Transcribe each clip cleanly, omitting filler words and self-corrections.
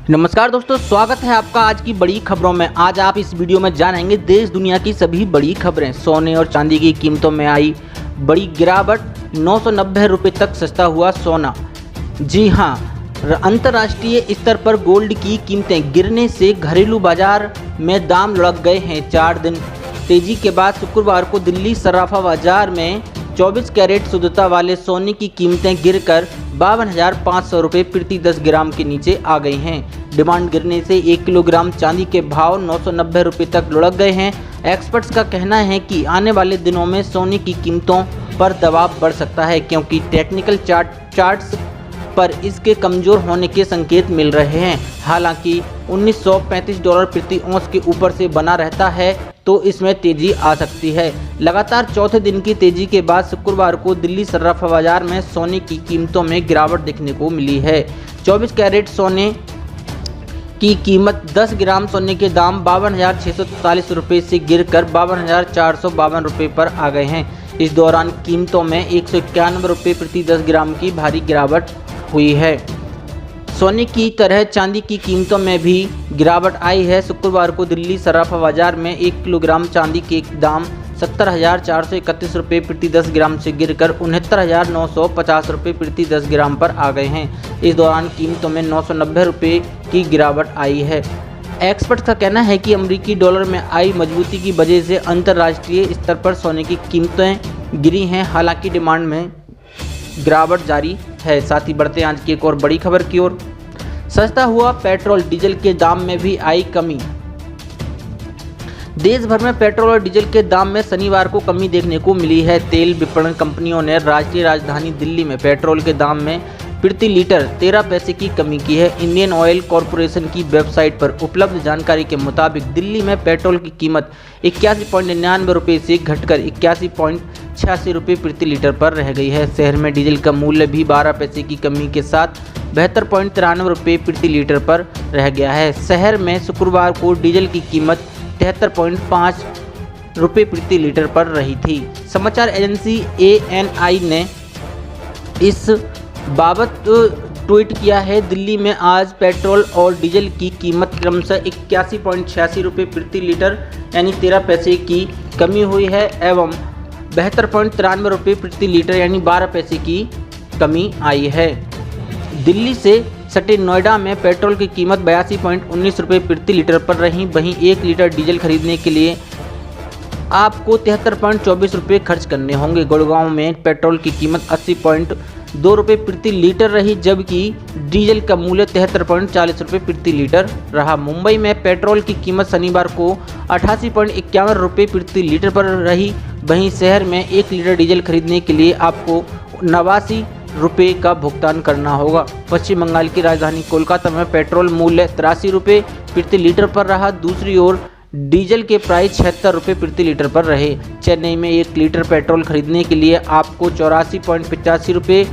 नमस्कार दोस्तों, स्वागत है आपका आज की बड़ी खबरों में। आज आप इस वीडियो में जानेंगे देश दुनिया की सभी बड़ी खबरें। सोने और चांदी की कीमतों में आई बड़ी गिरावट, 990 रुपये तक सस्ता हुआ सोना। जी हां, अंतर्राष्ट्रीय स्तर पर गोल्ड की कीमतें गिरने से घरेलू बाजार में दाम लुढ़क गए हैं। 4 दिन तेजी के बाद शुक्रवार को दिल्ली सराफा बाजार में 24 कैरेट शुद्धता वाले सोने की कीमतें गिरकर 52,500 रुपये प्रति 10 ग्राम के नीचे आ गई हैं। डिमांड गिरने से 1 किलोग्राम चांदी के भाव 990 रुपये तक लुढ़क गए हैं। एक्सपर्ट्स का कहना है कि आने वाले दिनों में सोने की कीमतों पर दबाव बढ़ सकता है, क्योंकि टेक्निकल चार्ट्स पर इसके कमज़ोर होने के संकेत मिल रहे हैं। हालांकि $1935 प्रति औंस के ऊपर से बना रहता है तो इसमें तेजी आ सकती है। लगातार चौथे दिन की तेजी के बाद शुक्रवार को दिल्ली सराफा बाजार में सोने की कीमतों में गिरावट देखने को मिली है। 24 कैरेट सोने की कीमत 10 ग्राम सोने के दाम 52,643 रुपये से गिरकर 52,452 रुपये पर आ गए हैं। इस दौरान कीमतों में 191 रुपये प्रति 10 ग्राम की भारी गिरावट हुई है। सोने की तरह चांदी की कीमतों में भी गिरावट आई है। शुक्रवार को दिल्ली सराफा बाजार में 1 किलोग्राम चांदी के दाम 70,431 रुपये प्रति 10 ग्राम से गिरकर 69,950 रुपये प्रति 10 ग्राम पर आ गए हैं। इस दौरान कीमतों में 990 रुपये की गिरावट आई है। एक्सपर्ट का कहना है कि अमेरिकी डॉलर में आई मजबूती की वजह से अंतर्राष्ट्रीय स्तर पर सोने की कीमतें गिरी हैं। हालांकि डिमांड में गिरावट जारी है। साथ ही बढ़ते हैं आज की एक और बड़ी खबर की ओर। सस्ता हुआ पेट्रोल डीजल के दाम में भी आई कमी। देश भर में पेट्रोल और डीजल के दाम में शनिवार को कमी देखने को मिली है। तेल विपणन कंपनियों ने राष्ट्रीय राजधानी दिल्ली में पेट्रोल के दाम में प्रति लीटर 13 पैसे की कमी की है। इंडियन ऑयल कॉरपोरेशन की वेबसाइट पर उपलब्ध जानकारी के मुताबिक दिल्ली में पेट्रोल की कीमत 81.99 रुपये से घटकर 81.86 रुपये प्रति लीटर पर रह गई है। शहर में डीजल का मूल्य भी 12 पैसे की कमी के साथ 72.93 रुपये प्रति लीटर पर रह गया है। शहर में शुक्रवार को डीजल की कीमत 73.5 रुपये प्रति लीटर पर रही थी। समाचार एजेंसी ANI ने इस बाबत ट्वीट किया है। दिल्ली में आज पेट्रोल और डीजल की कीमत क्रमशः 81.86 रुपये प्रति लीटर यानी 13 पैसे की कमी हुई है एवं 72.93 रुपये प्रति लीटर यानी 12 पैसे की कमी आई है। दिल्ली से सटे नोएडा में पेट्रोल की कीमत 82.19 रुपये प्रति लीटर पर रही। वहीं 1 लीटर डीजल खरीदने के लिए आपको 73.24 रुपये खर्च करने होंगे। गुड़गांव में पेट्रोल की कीमत 80.2 रुपये प्रति लीटर रही, जबकि डीजल का मूल्य 73.40 रुपये प्रति लीटर रहा। मुंबई में पेट्रोल की कीमत शनिवार को 88.51 रुपये प्रति लीटर पर रही। वहीं शहर में 1 लीटर डीजल खरीदने के लिए आपको 89 रुपये का भुगतान करना होगा। पश्चिम बंगाल की राजधानी कोलकाता में पेट्रोल मूल्य 83 रुपये प्रति लीटर पर रहा। दूसरी ओर डीजल के प्राइस 76 रुपये प्रति लीटर पर रहे। चेन्नई में 1 लीटर पेट्रोल खरीदने के लिए आपको 84.85 रुपये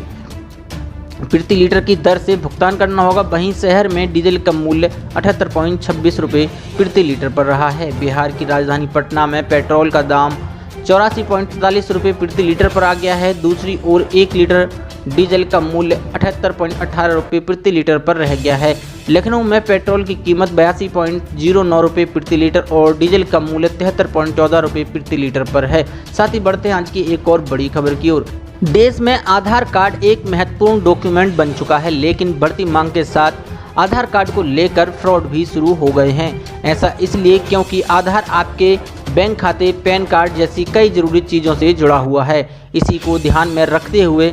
प्रति लीटर की दर से भुगतान करना होगा। वहीं शहर में डीजल का मूल्य 78.26 रुपये प्रति लीटर पर रहा है। बिहार की राजधानी पटना में पेट्रोल का दाम 84.43 रुपये प्रति लीटर पर आ गया है। दूसरी ओर 1 लीटर डीजल का मूल्य 78.18 रुपये प्रति लीटर पर रह गया है। लखनऊ में पेट्रोल की कीमत 82.09 रुपये प्रति लीटर और डीजल का मूल्य 73.14 रुपये प्रति लीटर पर है। साथ ही बढ़ते हैं आज की एक और बड़ी खबर की ओर। देश में आधार कार्ड एक महत्वपूर्ण डॉक्यूमेंट बन चुका है, लेकिन बढ़ती मांग के साथ आधार कार्ड को लेकर फ्रॉड भी शुरू हो गए हैं। ऐसा इसलिए क्योंकि आधार आपके बैंक खाते, पैन कार्ड जैसी कई जरूरी चीज़ों से जुड़ा हुआ है। इसी को ध्यान में रखते हुए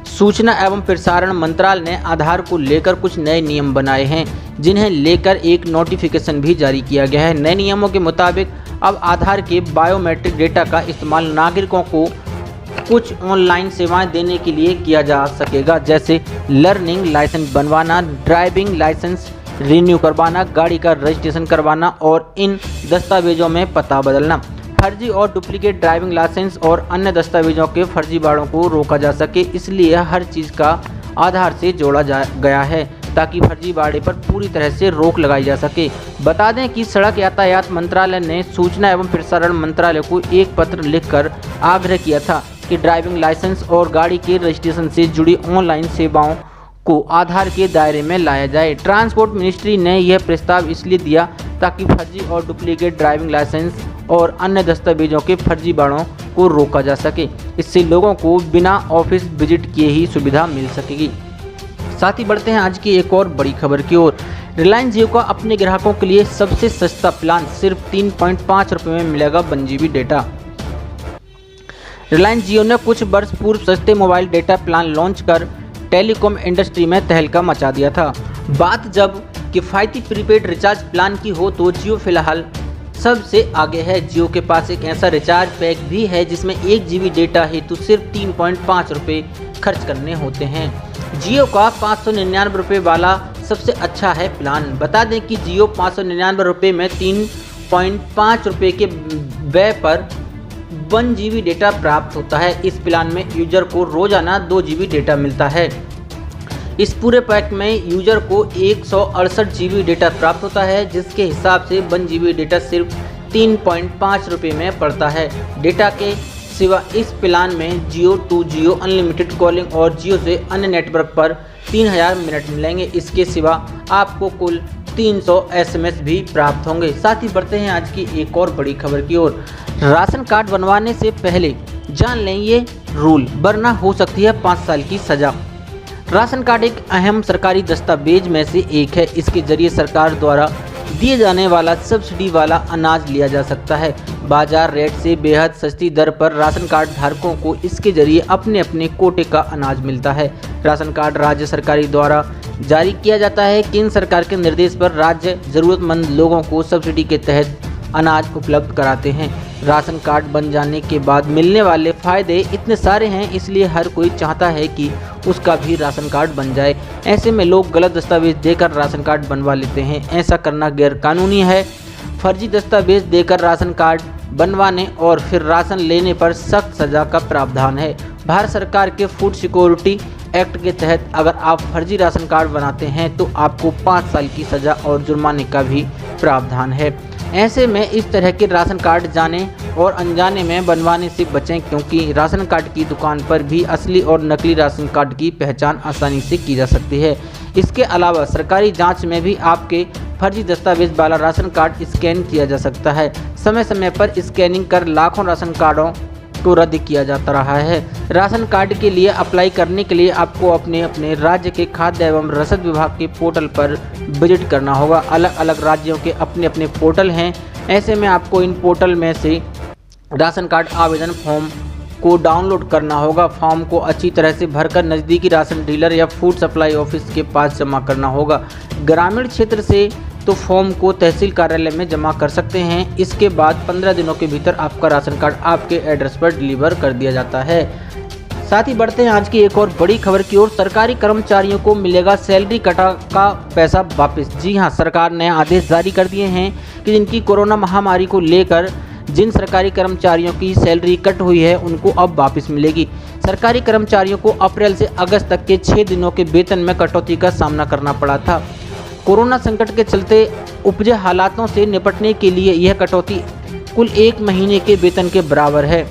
सूचना एवं प्रसारण मंत्रालय ने आधार को लेकर कुछ नए नियम बनाए हैं, जिन्हें लेकर एक नोटिफिकेशन भी जारी किया गया है। नए नियमों के मुताबिक अब आधार के बायोमेट्रिक डेटा का इस्तेमाल नागरिकों को कुछ ऑनलाइन सेवाएं देने के लिए किया जा सकेगा, जैसे लर्निंग लाइसेंस बनवाना, ड्राइविंग लाइसेंस रिन्यू करवाना, गाड़ी का रजिस्ट्रेशन करवाना और इन दस्तावेजों में पता बदलना। फर्जी और डुप्लीकेट ड्राइविंग लाइसेंस और अन्य दस्तावेजों के फर्जीवाड़ों को रोका जा सके, इसलिए हर चीज़ का आधार से जोड़ा गया है ताकि फर्जीवाड़े पर पूरी तरह से रोक लगाई जा सके। बता दें कि सड़क यातायात मंत्रालय ने सूचना एवं प्रसारण मंत्रालय को एक पत्र लिखकर आग्रह किया था कि ड्राइविंग लाइसेंस और गाड़ी के रजिस्ट्रेशन से जुड़ी ऑनलाइन सेवाओं को आधार के दायरे में लाया जाए। ट्रांसपोर्ट मिनिस्ट्री ने यह प्रस्ताव इसलिए दिया ताकि फर्जी और डुप्लीकेट ड्राइविंग लाइसेंस और अन्य दस्तावेजों के फर्जीवाड़ों को रोका जा सके। इससे लोगों को बिना ऑफिस विजिट किए ही सुविधा मिल सकेगी। साथ ही बढ़ते हैं आज की एक और बड़ी खबर की ओर। रिलायंस जियो का अपने ग्राहकों के लिए सबसे सस्ता प्लान सिर्फ 3.5 रुपये में मिलेगा 1 GB डेटा। रिलायंस जियो ने कुछ वर्ष पूर्व सस्ते मोबाइल डेटा प्लान लॉन्च कर टेलीकॉम इंडस्ट्री में तहलका मचा दिया था। बात जब किफ़ायती प्रीपेड रिचार्ज प्लान की हो तो जियो फिलहाल सबसे आगे है। जियो के पास एक ऐसा रिचार्ज पैक भी है जिसमें 1 GB डेटा हेतु सिर्फ 3.5 रुपये खर्च करने होते हैं। जियो का 599 रुपये वाला सबसे अच्छा है प्लान। बता दें कि जियो 599 रुपये में 3.5 रुपये के व्यय पर 1 GB डेटा प्राप्त होता है। इस प्लान में यूजर को रोजाना 2 GB डेटा मिलता है। इस पूरे पैक में यूजर को 168 GB डेटा प्राप्त होता है, जिसके हिसाब से 1 GB डेटा सिर्फ 3.5 रुपये में पड़ता है। डेटा के सिवा इस प्लान में जियो टू जियो अनलिमिटेड कॉलिंग और जियो से अन्य नेटवर्क पर 3000 मिनट मिलेंगे। इसके सिवा आपको कुल 300 SMS भी प्राप्त होंगे। साथ ही बढ़ते हैं आज की एक और बड़ी खबर की ओर। राशन कार्ड बनवाने से पहले जान लें ये रूल, वरना हो सकती है 5 साल की सजा। राशन कार्ड एक अहम सरकारी दस्तावेज में से एक है। इसके जरिए सरकार द्वारा दिए जाने वाला सब्सिडी वाला अनाज लिया जा सकता है। बाजार रेट से बेहद सस्ती दर पर राशन कार्ड धारकों को इसके जरिए अपने अपने कोटे का अनाज मिलता है। राशन कार्ड राज्य सरकारी द्वारा जारी किया जाता है। केंद्र सरकार के निर्देश पर राज्य जरूरतमंद लोगों को सब्सिडी के तहत अनाज उपलब्ध कराते हैं। राशन कार्ड बन जाने के बाद मिलने वाले फ़ायदे इतने सारे हैं, इसलिए हर कोई चाहता है कि उसका भी राशन कार्ड बन जाए। ऐसे में लोग गलत दस्तावेज देकर राशन कार्ड बनवा लेते हैं। ऐसा करना गैरकानूनी है। फर्जी दस्तावेज देकर राशन कार्ड बनवाने और फिर राशन लेने पर सख्त सज़ा का प्रावधान है। भारत सरकार के फूड सिक्योरिटी एक्ट के तहत अगर आप फर्जी राशन कार्ड बनाते हैं तो आपको 5 साल की सज़ा और जुर्माने का भी प्रावधान है। ऐसे में इस तरह के राशन कार्ड जाने और अनजाने में बनवाने से बचें, क्योंकि राशन कार्ड की दुकान पर भी असली और नकली राशन कार्ड की पहचान आसानी से की जा सकती है। इसके अलावा सरकारी जांच में भी आपके फर्जी दस्तावेज वाला राशन कार्ड स्कैन किया जा सकता है। समय समय पर स्कैनिंग कर लाखों राशन कार्डों को रद्द किया जाता रहा है। राशन कार्ड के लिए अप्लाई करने के लिए आपको अपने अपने राज्य के खाद्य एवं रसद विभाग के पोर्टल पर विजिट करना होगा। अलग अलग राज्यों के अपने अपने पोर्टल हैं। ऐसे में आपको इन पोर्टल में से राशन कार्ड आवेदन फॉर्म को डाउनलोड करना होगा। फॉर्म को अच्छी तरह से भरकर नज़दीकी राशन डीलर या फूड सप्लाई ऑफिस के पास जमा करना होगा। ग्रामीण क्षेत्र से तो फॉर्म को तहसील कार्यालय में जमा कर सकते हैं। इसके बाद 15 दिनों के भीतर आपका राशन कार्ड आपके एड्रेस पर डिलीवर कर दिया जाता है। साथ ही बढ़ते हैं आज की एक और बड़ी खबर की ओर। सरकारी कर्मचारियों को मिलेगा सैलरी कटा का पैसा वापस। जी हां, सरकार ने आदेश जारी कर दिए हैं कि जिनकी कोरोना महामारी को लेकर जिन सरकारी कर्मचारियों की सैलरी कट हुई है उनको अब वापस मिलेगी। सरकारी कर्मचारियों को अप्रैल से अगस्त तक के 6 दिनों के वेतन में कटौती का सामना करना पड़ा था। कोरोना संकट के चलते उपजे हालातों से निपटने के लिए यह कटौती कुल 1 महीने के वेतन के बराबर है।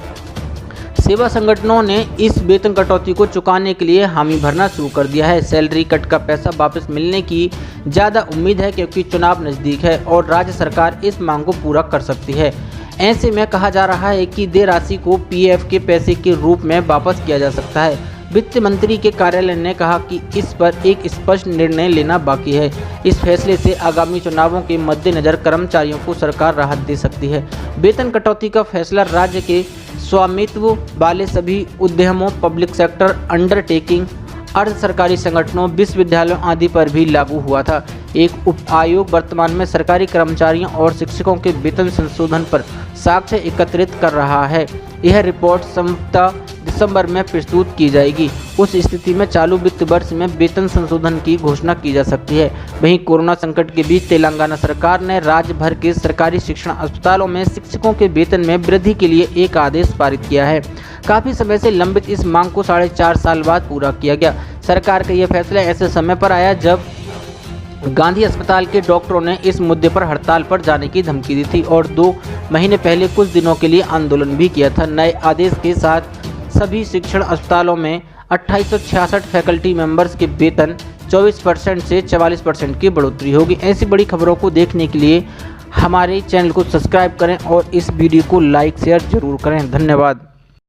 सेवा संगठनों ने इस वेतन कटौती को चुकाने के लिए हामी भरना शुरू कर दिया है। सैलरी कट का पैसा वापस मिलने की ज़्यादा उम्मीद है, क्योंकि चुनाव नज़दीक है और राज्य सरकार इस मांग को पूरा कर सकती है। ऐसे में कहा जा रहा है कि देय राशि को पीएफ के पैसे के रूप में वापस किया जा सकता है। वित्त मंत्री के कार्यालय ने कहा कि इस पर एक स्पष्ट निर्णय लेना बाकी है। इस फैसले से आगामी चुनावों के मद्देनजर कर्मचारियों को सरकार राहत दे सकती है। वेतन कटौती का फैसला राज्य के स्वामित्व वाले सभी उद्यमों, पब्लिक सेक्टर अंडरटेकिंग, अर्ध सरकारी संगठनों, विश्वविद्यालयों आदि पर भी लागू हुआ था। एक उप आयोग वर्तमान में सरकारी कर्मचारियों और शिक्षकों के वेतन संशोधन पर साक्ष्य एकत्रित कर रहा है। यह रिपोर्ट संभवतः दिसंबर में प्रस्तुत की जाएगी। उस स्थिति में चालू वित्त वर्ष में वेतन संशोधन की घोषणा की जा सकती है। वहीं कोरोना संकट के बीच तेलंगाना सरकार ने राज्य भर के सरकारी शिक्षण अस्पतालों में शिक्षकों के वेतन में वृद्धि के लिए एक आदेश पारित किया है। काफ़ी समय से लंबित इस मांग को 4.5 साल बाद पूरा किया गया। सरकार का यह फैसला ऐसे समय पर आया जब गांधी अस्पताल के डॉक्टरों ने इस मुद्दे पर हड़ताल पर जाने की धमकी दी थी और 2 महीने पहले कुछ दिनों के लिए आंदोलन भी किया था। नए आदेश के साथ सभी शिक्षण अस्पतालों में 2866 फैकल्टी मेंबर्स के वेतन 24% से 44% की बढ़ोतरी होगी। ऐसी बड़ी खबरों को देखने के लिए हमारे चैनल को सब्सक्राइब करें और इस वीडियो को लाइक शेयर जरूर करें। धन्यवाद।